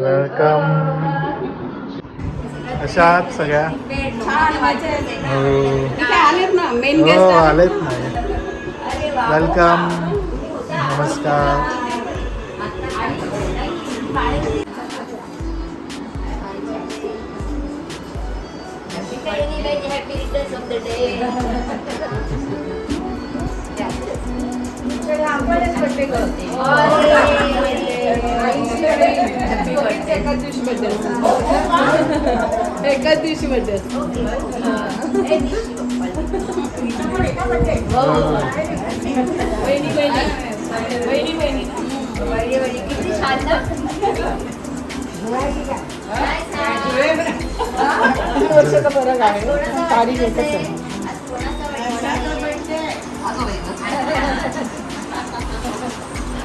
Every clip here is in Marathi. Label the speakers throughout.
Speaker 1: वेलकम. कशा आहात सगळ्या? हो आलेत ना. वेलकम. नमस्कार.
Speaker 2: एकाच दिवशी बर्थडे
Speaker 3: किती छान ना.
Speaker 2: वर्षाचा फरक आहे. तारीख एकच आहे.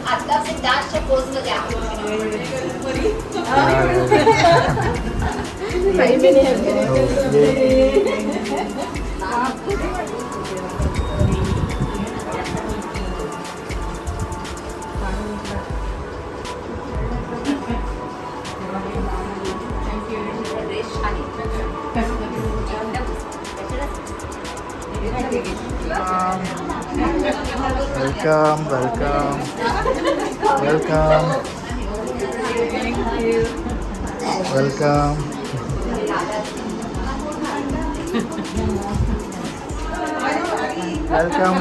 Speaker 3: आता आपण डान्सच्या पोज मध्ये
Speaker 1: welcome welcome welcome welcome. Welcome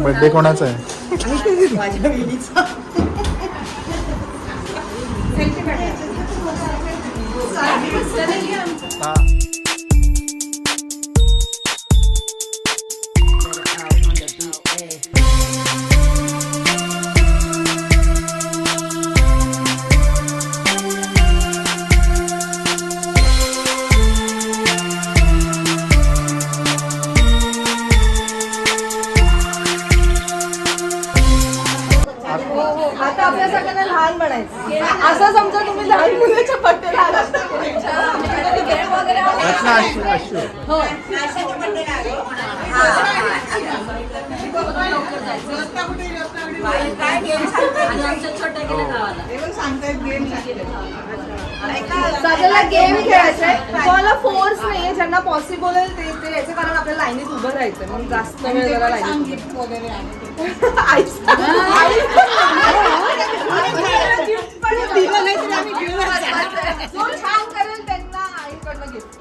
Speaker 1: birthday कोणाचा आहे?
Speaker 2: माझ्या बहिणीचा. आता आपल्या सगळ्यांना लहान बनायचं. असं समजा तुम्ही लहान मुलाच्या बर्थडेला आलात.
Speaker 1: हो.
Speaker 2: सगळ्याला गेम खेळायचा आहे. तुम्हाला फोर्स नाहीये. ज्यांना पॉसिबल आहे ते यायचं, कारण आपल्या लाईनीत उभं राहायचं. मग जास्त वेळ जरा लाईनीत छान करेल त्यांना आईकडनं गिफ्ट.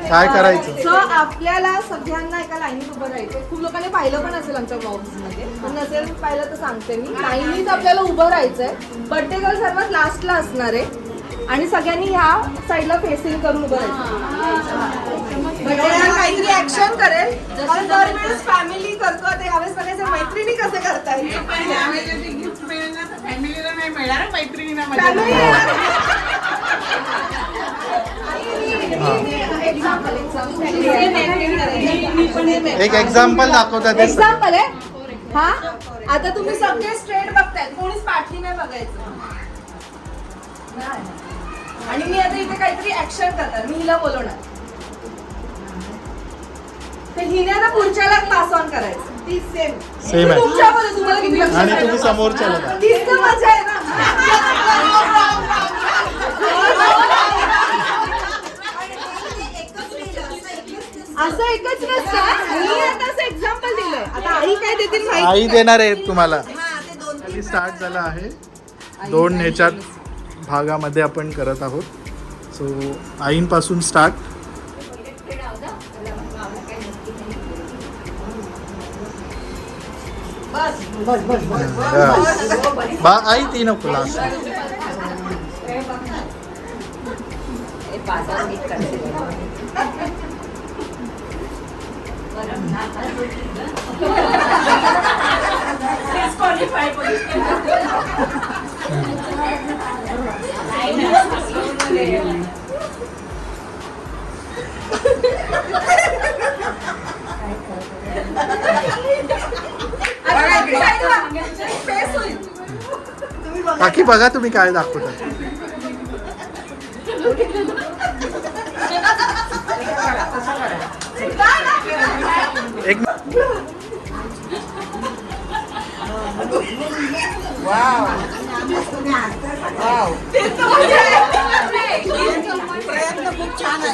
Speaker 1: काय करायचं?
Speaker 2: सो आपल्याला सगळ्यांना एका लाईनीत उभं राहायचं. खूप लोकांनी पाहिलं पण असेल आमच्या ब्लॉग्स मध्ये, पण नसेल पाहिलं तर सांगते मी. लाईनीत आपल्याला उभं राहायचंय. बर्थडे गर्ल सर्वात लास्टला असणार आहे आणि सगळ्यांनी ह्या साईडला फेसिंग करून उभं राहायचं. काहीतरी ऍक्शन करेल. दरवेळेस फॅमिली करतो, ते ह्यावेळेस सगळ्याचे मैत्रिणी कसे करताय?
Speaker 4: फॅमिलीला नाही मिळणार, मैत्रिणींना
Speaker 1: एक एक्झाम्पल दाखवतात.
Speaker 2: एक्झाम्पल आहे हा. आता तुम्ही सगळे स्ट्रेट बघताय, कोणीच पाठी नाही बघायचं. आणि मी आता इथे काहीतरी ऍक्शन करतात. मी हिला बोलवणार, तर हिने आता पुढच्याला पास ऑन करायचं. ती सेम
Speaker 1: आहे.
Speaker 2: तुमच्यामध्ये तुम्हाला किती लक्षात
Speaker 1: आणि
Speaker 2: आहे?
Speaker 1: तुम्ही समोरच्याला का?
Speaker 2: तीच तर मजा आहे ना. असं एकच नसतं. मी आता असं एक्झाम्पल दिलंय. आता आई काय देतील माहिती
Speaker 1: आई देणार आहे तुम्हाला. स्टार्ट झाला आहे. 2 ह्याच्यात भागामध्ये आपण करत आहोत. सो आईंपासून स्टार्ट. बा आई ती नको लास्ट.
Speaker 3: बाजार नीट करते
Speaker 1: काकी बघा तुम्ही काय दाखवता. एक
Speaker 4: प्रयत्न खूप छान आहे.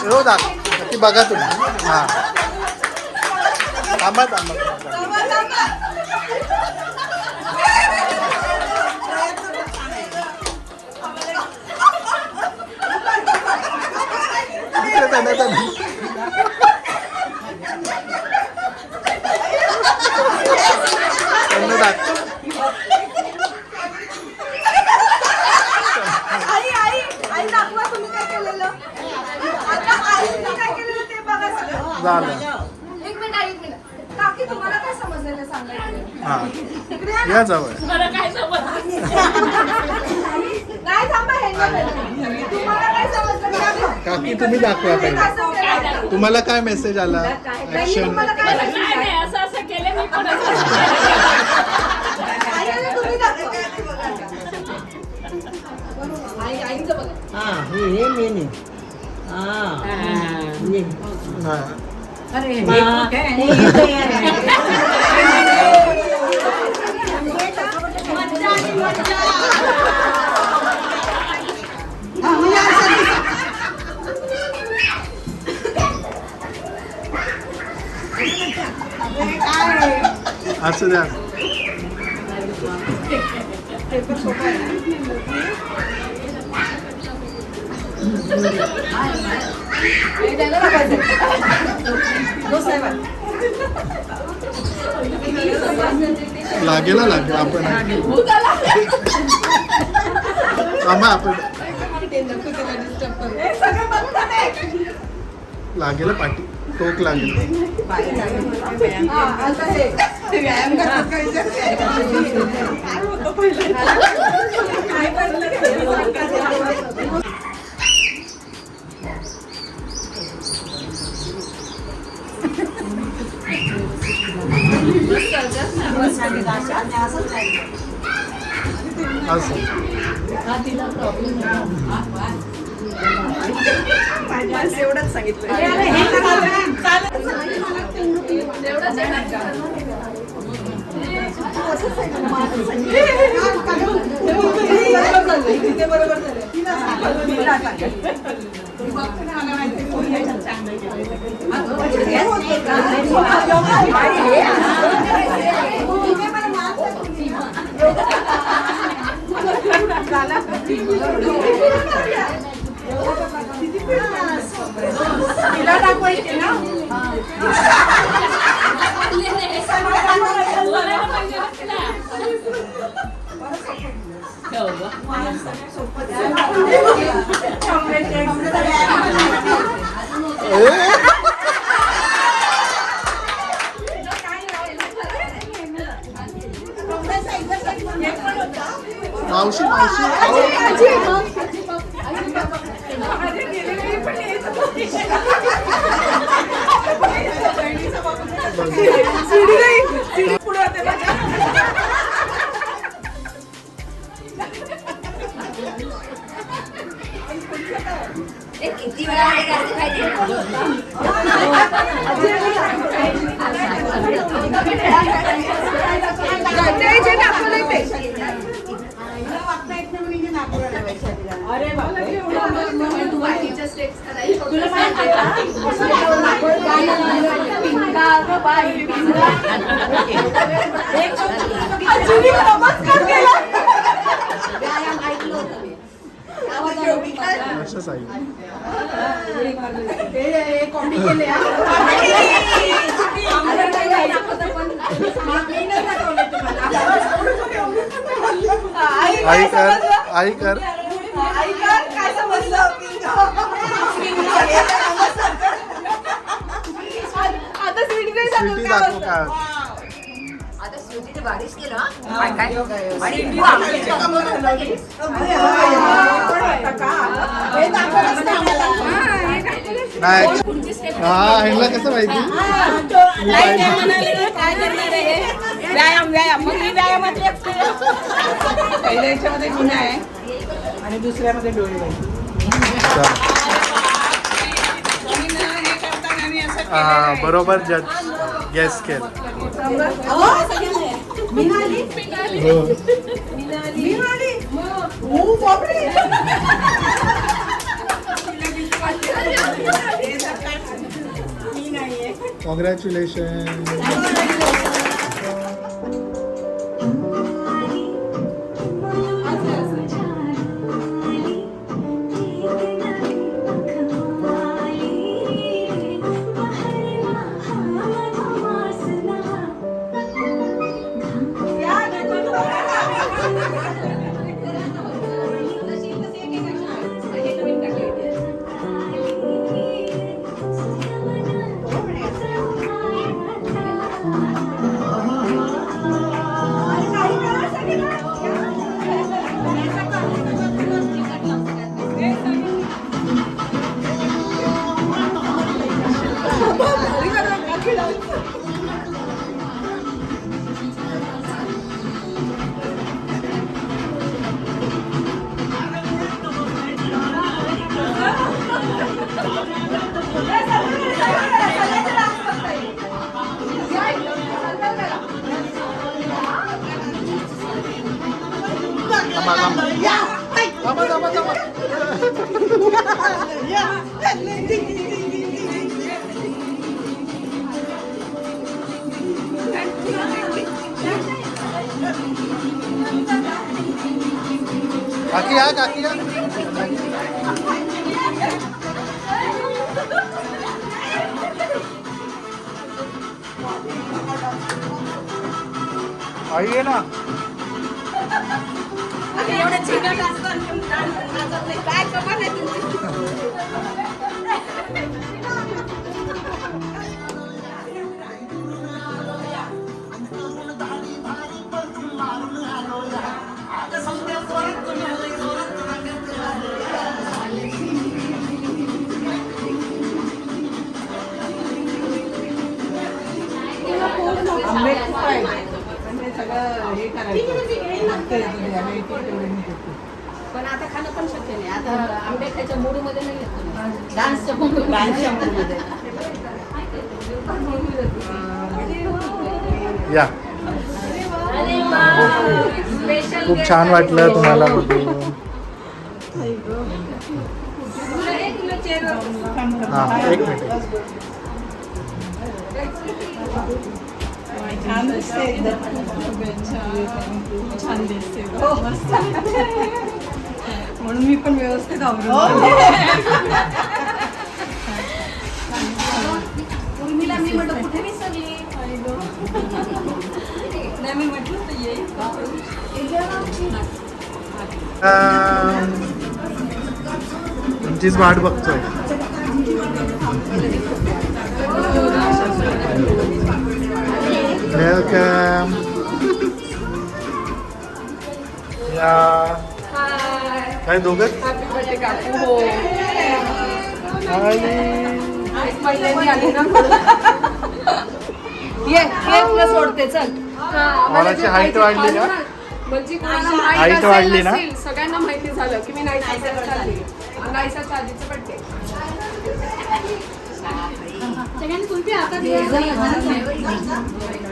Speaker 1: हो दाखव बघा तुम्ही. हा थांबा थांबा.
Speaker 2: आई आई आई दाखवा तुम्ही काय केलेलं. आता आईने काय केलेलं ते बघा सगळं.
Speaker 1: झालं.
Speaker 2: एक मिनिट आई, एक मिनिट. काकी तुम्हाला काय समजलेलं सांगायचं.
Speaker 1: हा
Speaker 2: इकडे या ना.
Speaker 1: या जवळ.
Speaker 2: नाही थांबा हे नाही. तुम्हाला काय समजलं ते दाखवा.
Speaker 1: काकी तुम्ही दाखवा
Speaker 2: तुम्ही
Speaker 1: पहिले.
Speaker 2: कसं केलं?
Speaker 1: तुम्हाला काय मेसेज आला.
Speaker 2: त्यांनी
Speaker 1: ऍक्शन.
Speaker 2: तुम्हाला काय सांगितलं?
Speaker 3: असं केलं मी पण
Speaker 2: आई आणि तुम्ही दाखवा. आई आईचं बघा.
Speaker 5: हा हे मेन
Speaker 1: हा. असं द्या.
Speaker 2: त्याला दाखवायचं. हो, साहेब.
Speaker 1: लागेल आपण थांबा आपण
Speaker 2: हे सगळं बघतात आहे.
Speaker 1: लागेल पाठी टोक लागेल.
Speaker 2: हा, आता हे.
Speaker 4: व्यायाम करतात का विचार?
Speaker 2: काय पाहिलं ते?
Speaker 1: असं
Speaker 4: एवढंच सांगितलं.
Speaker 2: तिथे बरोबर झालं.
Speaker 4: तिला दाखवायचे ना.
Speaker 1: मावशी मावशी
Speaker 4: पुढे होते माझ्या.
Speaker 3: किती वेळा
Speaker 2: जे दाखवलंय ते.
Speaker 4: अरे
Speaker 2: तू बाकीच्या स्टेप्स करायच्या.
Speaker 3: तुला माहिती
Speaker 2: नमस्कार केला.
Speaker 3: व्यायाम ऐकलं होतं मी.
Speaker 1: वर्ष आई.
Speaker 4: ते कॉपी केले हा.
Speaker 2: आता काही नाही दाखवत पण
Speaker 4: मी नाही दाखवलं तुम्हाला.
Speaker 1: आई कर आई कर.
Speaker 4: आई का काय समजलं
Speaker 2: आता स्वीटी नाही सांगत
Speaker 1: स्वीटी
Speaker 2: काय
Speaker 1: दाखव
Speaker 2: बोलतो.
Speaker 1: का.
Speaker 3: आता स्वीटीने बारीश केलं हा. काय आणि
Speaker 4: हे दाखवलंच नाही आम्हाला.
Speaker 1: नाही हा ह्याला कसं माहिती.
Speaker 4: काय काय म्हणाले रे? काय करणार आहे हे? व्यायाम व्यायाम मग मी व्यायामातले पहिल्या याच्यामध्ये गुन्हा आहे आणि दुसऱ्यामध्ये डोळे बाई.
Speaker 1: हा बरोबर जज गेस केलं. हो. कॉंग्रॅच्युलेशन. काकी या काकी या. आई आहे ना.
Speaker 4: काय कमाल आहे तुमची. आंबे खूप आहे पण ते सगळं हे
Speaker 3: पण आता खाणं पण शक्य नाही. आता आंबे खायच्या मूड मध्ये नाही येत. डान्सच्या मूड मध्ये.
Speaker 1: या खूप छान वाटलं तुम्हाला बघून. हा एक मिनिट.
Speaker 4: छान दिसते एकदम. छान दिसते म्हणून मी पण व्यवस्थित
Speaker 3: उर्मिला मी म्हटलं कुठे विसरली.
Speaker 4: मी म्हटलं तर येईल.
Speaker 1: तुमचीच वाट बघतोय. वेलकम. या काय दोघं.
Speaker 2: ये सोडते चल.
Speaker 1: बाळाची हाईट वाढली ना.
Speaker 5: म्हणजे कोणाला
Speaker 1: Height
Speaker 5: माहित
Speaker 1: वाढली ना?
Speaker 5: असेल, सगळ्यांना माहिती झालं की मी नाईसाचा चालली. नाईसाच्या आधीचं बड्डे.
Speaker 3: सगळ्यांनी कुलपी हातात
Speaker 1: नाही, नाही, नाही.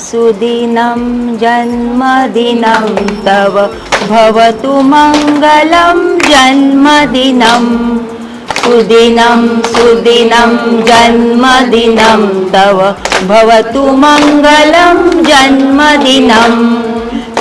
Speaker 6: सुदिनं जन्मदिनं तव भवतु मङ्गलं जन्मदिनं सुदिनं सुदिनं जन्मदिनं तव भवतु मङ्गलं जन्मदिनं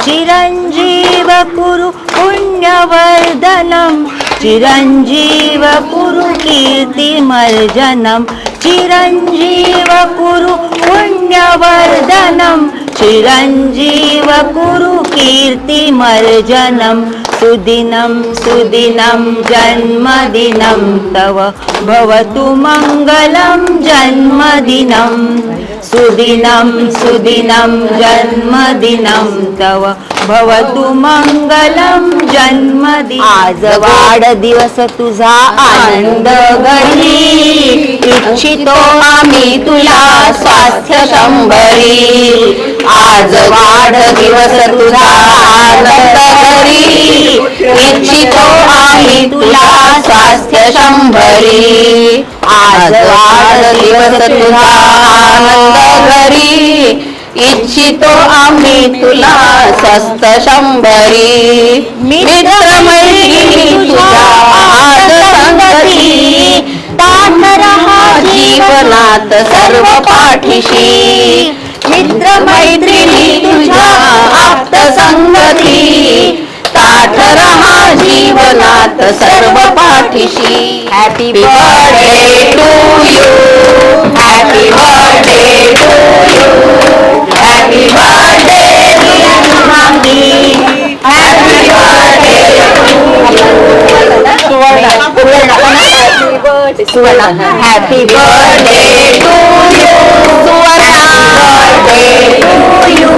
Speaker 6: चिरञ्जीव कुरु पुण्यवर्धनं चिरञ्जीव कुरु कीर्तिमर्जनं चिरञ्जीव कुरु पुण्यवर्धनं चिरञ्जीव कुरु कीर्तिमर्जनं सुदिनं सुदिनं जन्मदिनं तव भवतु मङ्गलं जन्मदिनं सुदिनं सुदिनं जन्मदिनं तव भवतु मङ्गलं जन्मदिनं आज वाढदिवस तुझा आनंद घडी इच्छितो आम्ही तुला स्वास्थ्य शंभरी आज वाढदिवस तुझा आनंद घडी इच्छितो आम्ही तुला स्वास्थ्य शंभरी आज वाढदिवस तुझा आनंद घडी इच्छितो आम्ही तुला स्वस्त शंभरी मित्रमैत्रिणी तुझ्या आज संगती ताठ रहा जीवनात सर्व पाठीशी मित्रमैत्रिणी तुझ्या आप्त संगती ताठ रहा जीवनात सर्व पाठीशी happy birthday to you happy birthday to you happy birthday happy birthday Suvarna happy birthday to you Suvarna birthday to you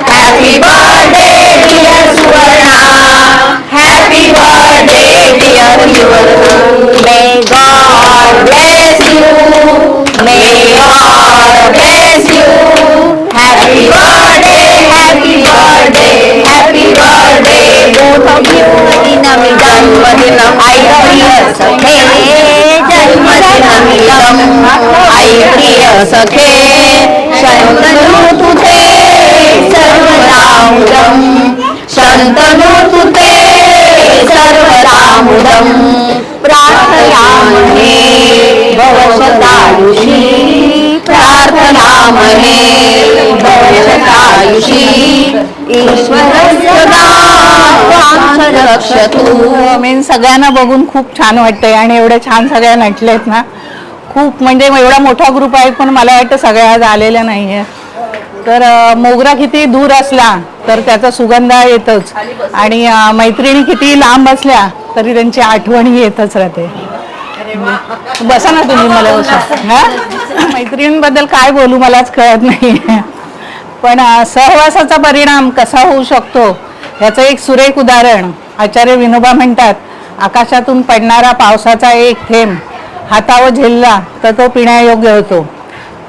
Speaker 6: happy birthday dear Suvarna happy birthday dear Suvarna may God bless you may God bless you happy birthday happy birthday happy birthday both of you जन्मदिनम आई प्रिय सखे जन्मदिनम आई प्रिय सखे शंतनु तुझे सर्वरामुदम शंतनु तुझे सर्वरामुदम प्रार्थयामहे भवशतायुषी प्रार्थयामहे भवशतायुषी ईश्वरस्य सदा रक्षतु.
Speaker 4: मेन सगळ्यांना बघून खूप छान वाटतंय आणि एवढे छान सगळ्या नटलेत ना खूप म्हणजे एवढा मोठा ग्रुप आहे पण मला वाटतं सगळ्या आज आलेल्या नाही आहेत. तर मोगरा किती दूर असला तर त्याचा सुगंध येतच आणि मैत्रिणी किती लांब असल्या तरी त्यांची आठवणी येतच राहते. बसा ना तुम्ही मला बसा. हा मैत्रिणींबद्दल काय बोलू मलाच कळत नाही पण सहवासाचा परिणाम कसा होऊ शकतो याचं एक सुरेख उदाहरण आचार्य विनोबा म्हणतात आकाशातून पडणारा पावसाचा एक थेंब हातावर झेलला तर तो पिण्यायोग्य होतो.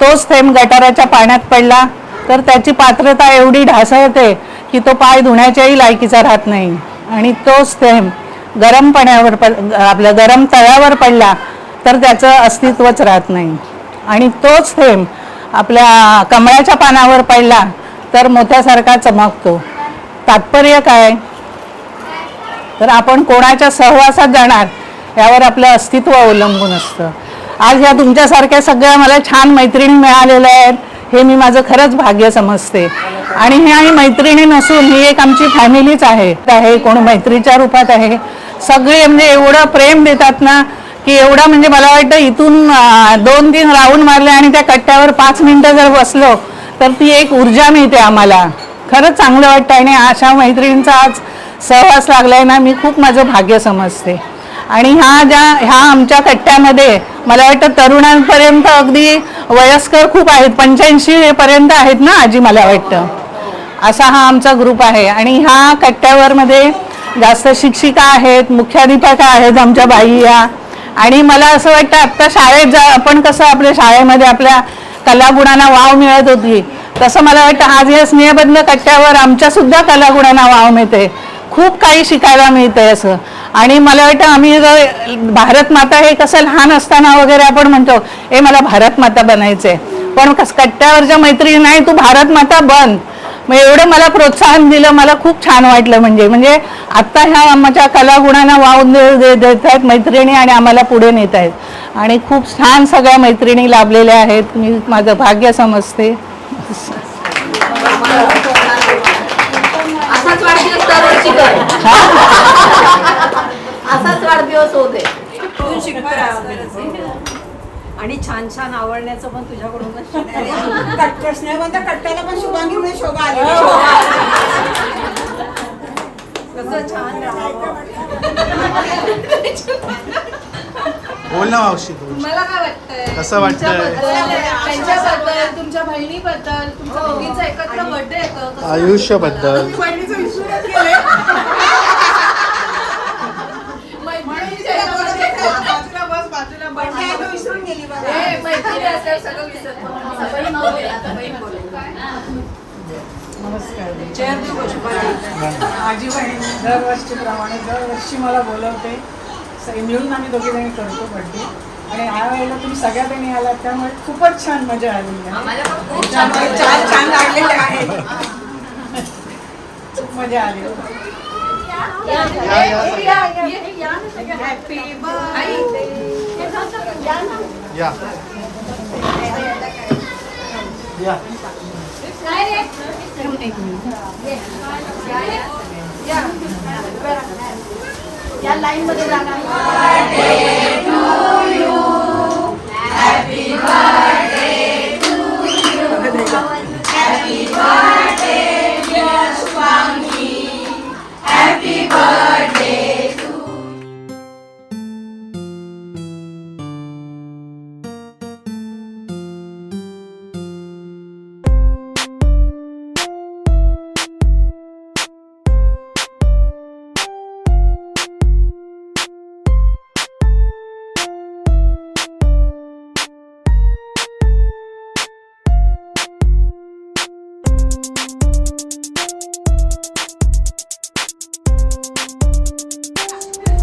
Speaker 4: तोच थेंब गटाराच्या पाण्यात पडला तर त्याची पात्रता एवढी ढासळते की तो पाय धुण्याच्याही लायकीचा राहत नाही आणि तोच थेंब गरम पाण्यावर आपल्या गरम तव्यावर पडला तर त्याचं अस्तित्वच राहत नाही आणि तोच थेंब आपल्या कमळाच्या पानावर पडला तर मोत्यासारखा चमकतो. तात्पर्य काय तर आपण कोणाच्या सहवासात जाणार यावर आपलं अस्तित्व अवलंबून असतं. आज ह्या तुमच्यासारख्या सगळ्या मला छान मैत्रिणी मिळालेल्या आहेत हे मी माझं खरंच भाग्य समजते आणि ह्या मैत्रिणी नसून ही एक आमची फॅमिलीच आहे. कोण मैत्रीच्या रूपात आहे. सगळे म्हणजे एवढं प्रेम देतात ना की एवढा म्हणजे मला वाटतं इथून 2-3 राऊंड मारले आणि त्या कट्ट्यावर 5 मिनिटं जर बसलो तर ती एक ऊर्जा मिळते आम्हाला. खरंच चांगलं वाटतं आणि अशा मैत्रिणींचा आज सहवास लागलाय ना मी खूप माझं भाग्य समजते. आणि ह्या आमच्या कट्ट्यामध्ये मला वाटतं तरुणांपर्यंत अगदी वयस्कर खूप आहेत 85 पर्यंत आहेत ना आजी मला वाटतं. असा हा आमचा ग्रुप आहे आणि ह्या कट्ट्यावर मध्ये जास्त शिक्षिका आहेत मुख्याध्यापिका आहेत आमच्या बाई या. आणि मला असं वाटतं आत्ता शाळेत आपण कसं आपल्या शाळेमध्ये आपल्या कलागुणांना वाव मिळत होती तसं मला वाटतं आज या स्नेहबंध कट्ट्यावर आमच्या सुद्धा कलागुणांना वाव मिळते. खूप काही शिकायला मिळतंय असं. आणि मला वाटतं आम्ही भारत माता हे कसं लहान असताना वगैरे आपण म्हणतो हे मला भारत माता बनायचंय, पण कट्ट्यावरच्या मैत्रिणी नाही तू भारत माता बन. मग एवढं मला प्रोत्साहन दिलं, मला खूप छान वाटलं. म्हणजे आत्ता ह्या आमच्या कलागुणांना वाव देत आहेत मैत्रिणी आणि आम्हाला पुढे नेत आहेत. आणि खूप छान सगळ्या मैत्रिणी लाभलेल्या आहेत. मी माझं भाग्य समजते.
Speaker 3: असाच वाढदिवस दरवर्षी कर. असाच वाढदिवस होते.
Speaker 2: तू शिकणार आणि छान छान आवडण्याचं पण तुझ्याकडूनच
Speaker 7: कट्ट्याला पण शुभांगी म्हणून शोभा आली.
Speaker 2: कसं छान राहावं.
Speaker 1: बोल ना मावशी तू.
Speaker 2: मला काय वाटतंय
Speaker 1: कसं वाटतंय?
Speaker 2: त्यांच्याबद्दल, तुमच्या बहिणीबद्दल, तुमच्या दोघींचा एकत्र बर्थडे येतो.
Speaker 1: आयुष्याबद्दल.
Speaker 7: विसरून गेली बघा.
Speaker 2: मैत्रिणी असल्यावर सगळं विसरतो.
Speaker 8: माझी बहीण दरवर्षीप्रमाणे दरवर्षी मला बोलवते. मिळून आम्ही दोघी जणी करतो बर्थडे. आणि ह्या वेळेला तुम्ही सगळ्या जणी आलात त्यामुळे खूपच छान मजा आली आहे.
Speaker 7: छान लागलेले आहे.
Speaker 8: खूप मजा आली.
Speaker 1: या या
Speaker 3: या लाईन मध्ये जाणार.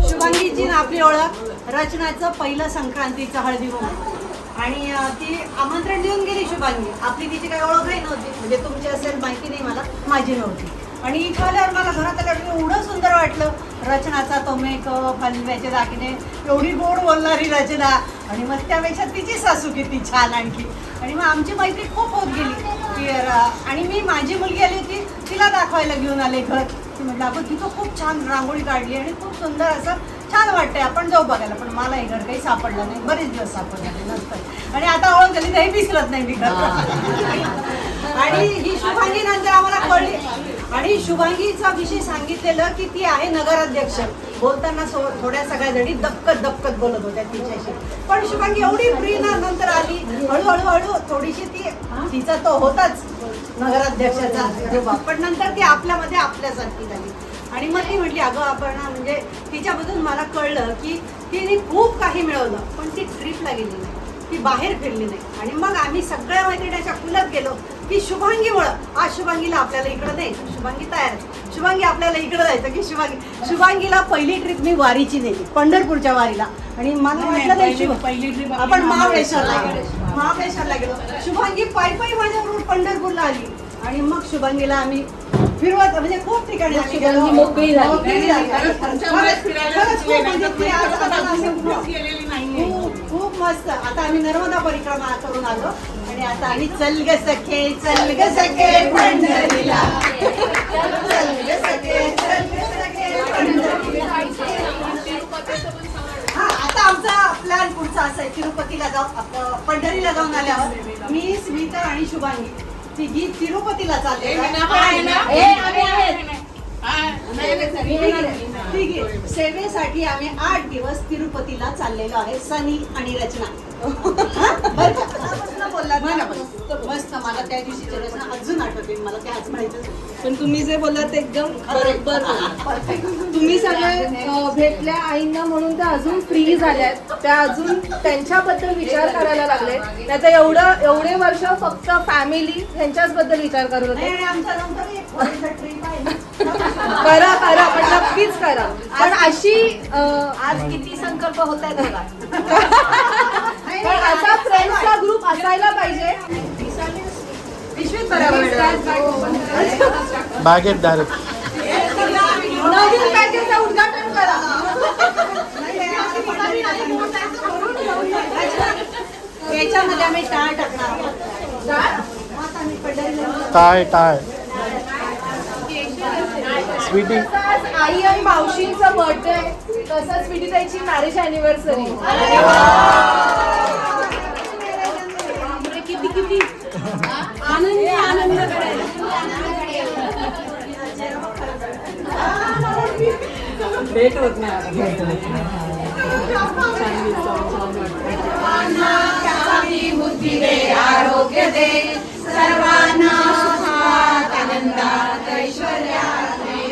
Speaker 7: शुभांगीची आपली ओळख रचनाचं पहिलं संक्रांतीचं हळदी कुंकू आणि ती आमंत्रण देऊन गेली शुभांगी. आपली तिची काही ओळखही नव्हती, म्हणजे तुमची असेल माहिती नाही मला, माझी नव्हती. आणि इथं आल्यावर मला घरात आल्यावर एवढं सुंदर वाटलं. रचनाचा तो मेकअप, हलव्याचे दागिने, एवढी गोड बोलणारी रचना आणि मग त्यापेक्षा तिची सासू किती छान आणखी. आणि मग आमची मैत्री खूप होत गेली की आणि मी माझी मुलगी आली होती तिला दाखवायला घेऊन आले घर. ती म्हटलं आपण तिथं खूप छान रांगोळी काढली आणि खूप सुंदर असं छान वाटतंय, आपण जाऊ बघायला. पण मला हे घर काही सापडलं नाही, बरेच दिवस सापडले नंतर. आणि आता ओळख झाली तरी विसरत नाही मी घर. आणि ही शुभांगी नंतर आम्हाला कळली. आणि शुभांगीचा विषय सांगितलेलं की ती आहे नगराध्यक्ष. बोलताना थोड्या सगळ्या जणी दबकत बोलत होत्या तिच्याशी. पण शुभांगी एवढी फ्री ना नंतर आली हळूहळू थोडीशी तिचा तो होताच नगराध्यक्षाचा रुबाब, पण नंतर ती आपल्यामध्ये आपल्यासारखी झाली. आणि मग ती म्हटली अगं आपण म्हणजे तिच्यामधून मला कळलं की तिने खूप काही मिळवलं पण ती ट्रिपला गेली नाही, ती बाहेर फिरली नाही. आणि मग आम्ही सगळ्या मैत्रिणीच्या खुलत गेलो की शुभांगीमुळं आज शुभांगीला आपल्याला इकडं द्यायचं. शुभांगी तयार आहे, शुभांगी आपल्याला इकडं जायचं की शुभांगीला पहिली ट्रिप मी वारीची नेली, पंढरपूरच्या वारीला. आणि मला वाटलं नाही
Speaker 8: पहिली ट्रिप
Speaker 7: आपण महाबळेश्वरला गेलो. शुभांगी पायी माझ्याबरोबर पंढरपूरला आली. आणि मग शुभांगीला आम्ही फिरवत म्हणजे खूप ठिकाणी आम्ही गेलो.
Speaker 3: मोकळी झाली.
Speaker 7: खूप मस्त. आता आम्ही नर्मदा परिक्रमा करून आलो आणि आता आम्ही चल ग सखे पंढरीला. हा आता आमचा प्लॅन पुढचा असा आहे तिरुपतीला जाऊ. आपलं पंढरीला जाऊन आल्यावर मी स्मिता आणि शुभांगी तिघी तिरुपतीला चालले. सेवेसाठी आम्ही 8 दिवस तिरुपतीला चाललेलो आहे, सनी आणि रचना. बोलला मस्त. मला त्या दिवशीची रचना अजून आठवते, मला ते आज माहितच.
Speaker 2: पण तुम्ही जे बोललात एकदम बरोबर. तुम्ही सगळे भेटल्या आईंना म्हणून त्या अजून फ्री झाल्यात, त्या अजून त्यांच्याबद्दल विचार करायला लागले. नाही तर एवढे वर्ष फक्त फॅमिली ह्यांच्याच बद्दल विचार करत होते.
Speaker 7: आणि आमचा नंतर
Speaker 2: करा करा पण नक्कीच करा. पण अशी
Speaker 7: आज किती संकल्प होत आहेत बघा.
Speaker 2: पण असा फ्रेंड्सचा ग्रुप असायला पाहिजे. पिशवीत
Speaker 1: बागेत डायरेक्ट.
Speaker 2: नवीन पॅकेजचं उद्घाटन करा.
Speaker 7: याच्यामध्ये आम्ही टाळ टाकणार आहोत.
Speaker 1: टाळ स्वीटी.
Speaker 2: आई आणि मावशींचा बर्थडे तसंच स्वीटी ताईची मॅरेज अॅनिव्हर्सरी.
Speaker 3: किती किती आनंद आनंद करायला.
Speaker 8: भेट होत नाही
Speaker 3: बुद्धी दे आरोग्य दे सर्वांना सुखात आनंदात ऐश्वर्यात दे.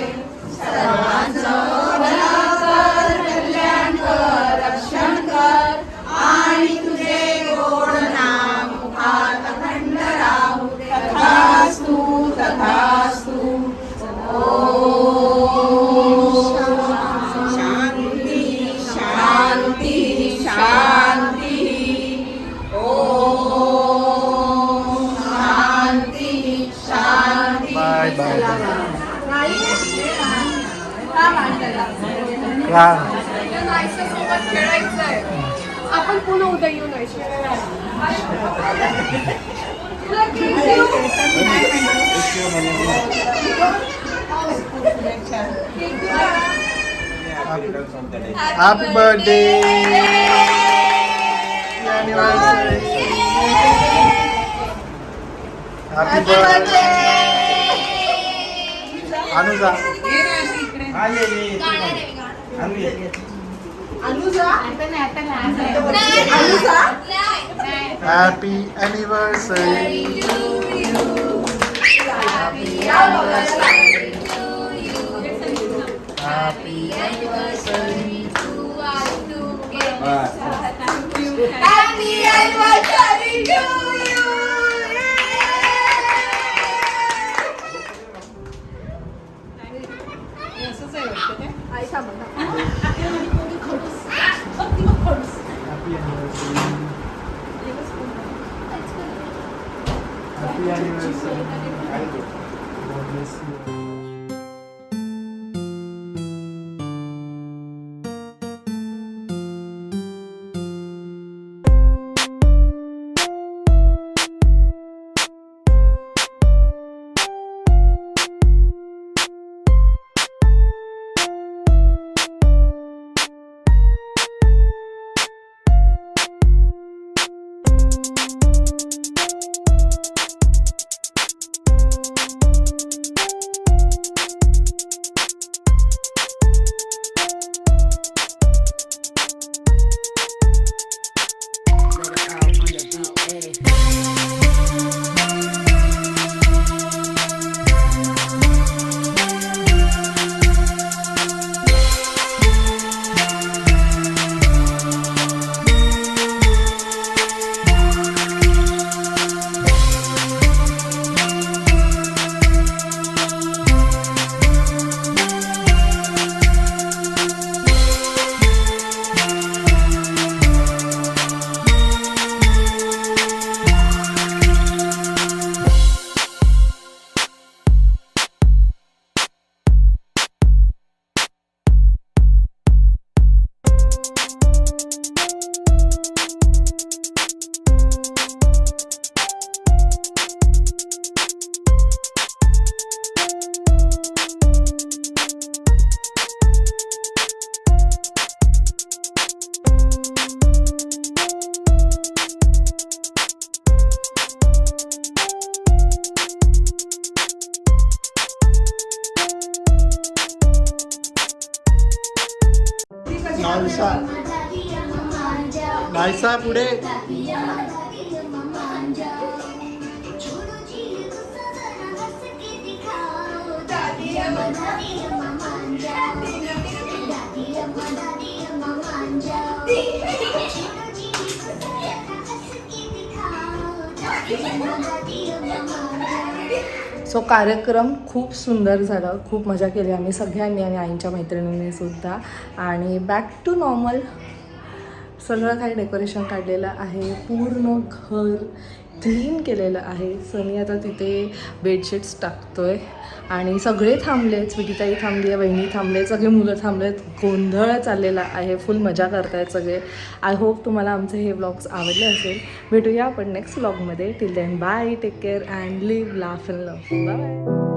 Speaker 3: सर्वांचं भलं कर कल्याण कर रक्षण कर आणि तुझे गोड नाम मुखात अखंड राहू. तथास्तु तथास्तु. शांती शांती शांती. शांती शांती.
Speaker 1: Bye bye.
Speaker 5: सोबत खेळायचंय. आपण पुन्हा उद्या येऊ नाही
Speaker 1: happy birthday happy birthday Anuja. Happy anniversary. Happy anniversary to us together. Happy anniversary to you.
Speaker 2: आई थांबा.
Speaker 1: Happy anniversary. Happy anniversary. God bless you. Naysa Naysa पुढे
Speaker 2: सो कार्यक्रम खूप सुंदर झाला, खूप मजा केली आम्ही सगळ्यांनी आणि आईंच्या मैत्रिणींनी सुद्धा. आणि बॅक टू नॉर्मल सगळं काही डेकोरेशन काढलेलं आहे, पूर्ण घर क्लीन केलेलं आहे. सनी आता तिथे बेडशीट्स टाकतोय आणि सगळे थांबले, स्वीटीताई थांबली आहे, वहिनी थांबले, सगळे मुलं थांबलेत, गोंधळ चाललेला आहे, फुल मजा करतायत सगळे. आय होप तुम्हाला आमचे हे व्लॉग्स आवडले असेल. भेटूया आपण नेक्स्ट व्लॉगमध्ये. Till then bye, take care and live, laugh and love. Bye.